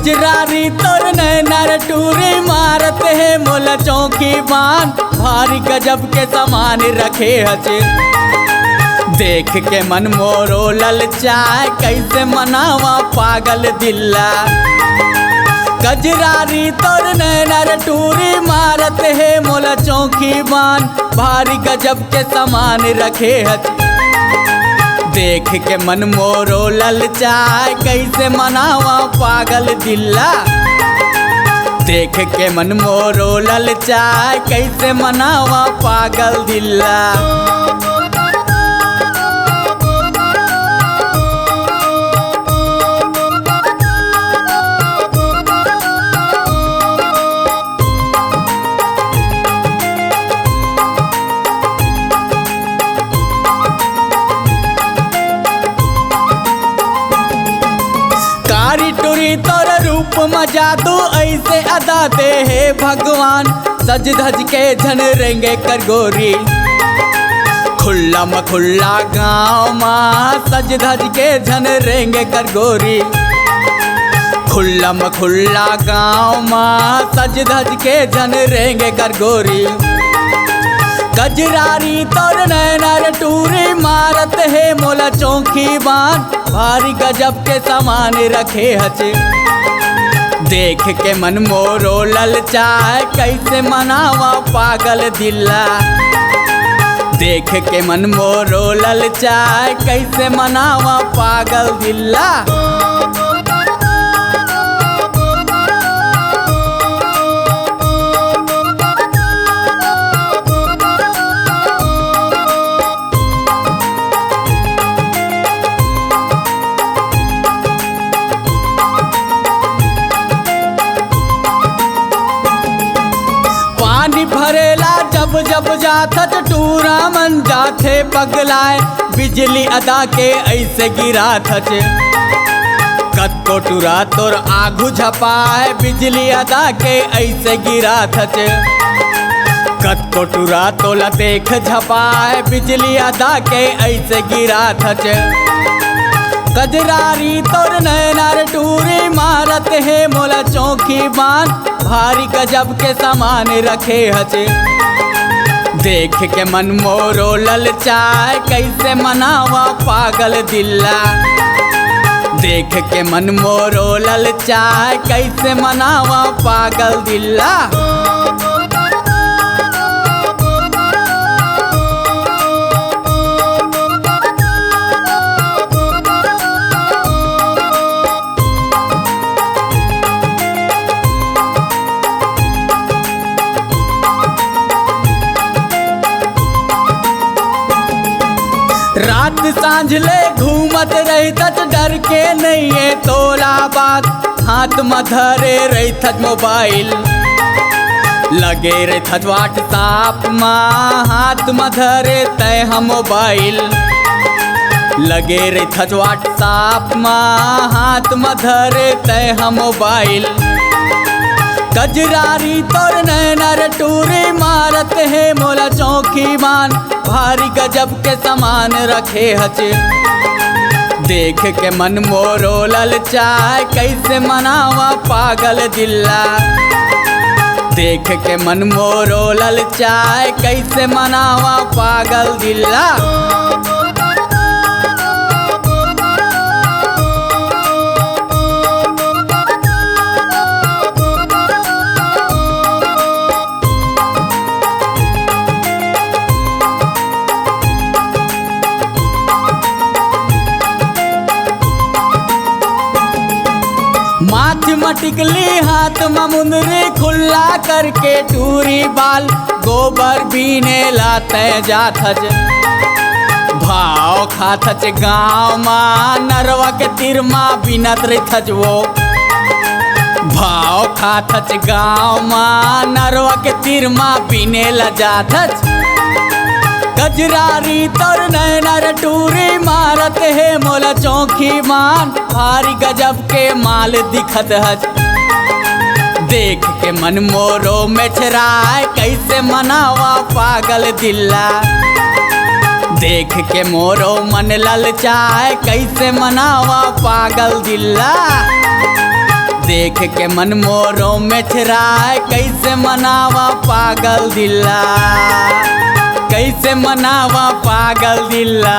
कजरारी तोर नैनर टूरी मारत है मोला चौकी बान, भारी गजब के सामान रखे हचे। देख के मन मोरो ललचाए, कैसे मनावा पागल दिल्ला। कजरारी तोर नैनर टूरी मारत है मोला चौकी बान, भारी गजब के सामान रखे हचे। देख के मन मोरो ललचाए, कैसे मनावा पागल दिल्ला। देख के मन मोरो ललचाए, कैसे मनावा पागल दिल्ला। टूरी तोर रूप में जादू ऐसे अदा दे है भगवान, सज धज के झन रेंगे कर गोरी। खुल्ला म खुल्ला गाँव माँ, सज धज के झन रेंगे कर गोरी। खुल्ला म खुल्ला गाँव माँ, सज धज के झन रेंगे कर गोरी। कजरारी तोर नैनर टूरी मारत है मोला चौकी बान, भारी गजब के सामान रखे हचे। देख के मन मोरो ललचाए, कैसे मनावा पागल दिल्ला। देख के मन मोरो ललचाए, कैसे मनावा पागल दिल्ला। भरेला जब जब जाथत टूरा मन जाथे पगलाए, बिजली अदा के ऐसे गिरा थचे। कत्को टूरा तोर आगू झपाए, बिजली अदा के ऐसे गिरा थचे। कत्को टूरा तोला देख झपाए, बिजली अदा के ऐसे गिरा थचे। कजरारी तोर नैनर टूरी मारत है मोला चौकी बान, भारी गजब के सामान रखे हचे। देख के मन मोरो ललचाए, कैसे मनावा पागल दिल्ला। देख के मन मोरो ललचाए, कैसे मनावा पागल दिल्ला। रात सांझ ले घूमत रहित डर के नहीं है तोला बात, हाथ में धरे रहित मोबाइल। लगे रहित व्हाट्सएप माँ, हाथ में धरे तय हम मोबाइल। लगे रहित व्हाट्सएप माँ, हाथ में धरे तय हम मोबाइल। कजरारी तोर नैनर टूरी मारत है मोला चौकी बान, भारी गजब के सामान रखे हचे। देख के मन मोरो ललचाए, कैसे मनावा पागल दिल्ला। देख के मन मोरो ललचाए, कैसे मनावा पागल दिल्ला। माथ मटिकली हाथ में मुंदरी, खुल्ला करके टूरी बाल। गोबर बीने लाते जाथज, भाव खाथच गाँव माँ। नरवा के तीर माँ बिनत रहिथज वो, भाव खाथच गाँव माँ। नरवा के तीर माँ बिने ल जाथज। कजरारी तोर नैनर टूरी मारत है मोला चौकी मान, भारी गजब के माल दिखत हज। देख के मन मोरो में छराए, कैसे मनावा पागल दिल्ला। देख के मोरो मन ललचाए, कैसे मनावा पागल दिल्ला। देख के मन मोरों में छराए, कैसे मनावा पागल दिला, कैसे मनावा पागल दिला।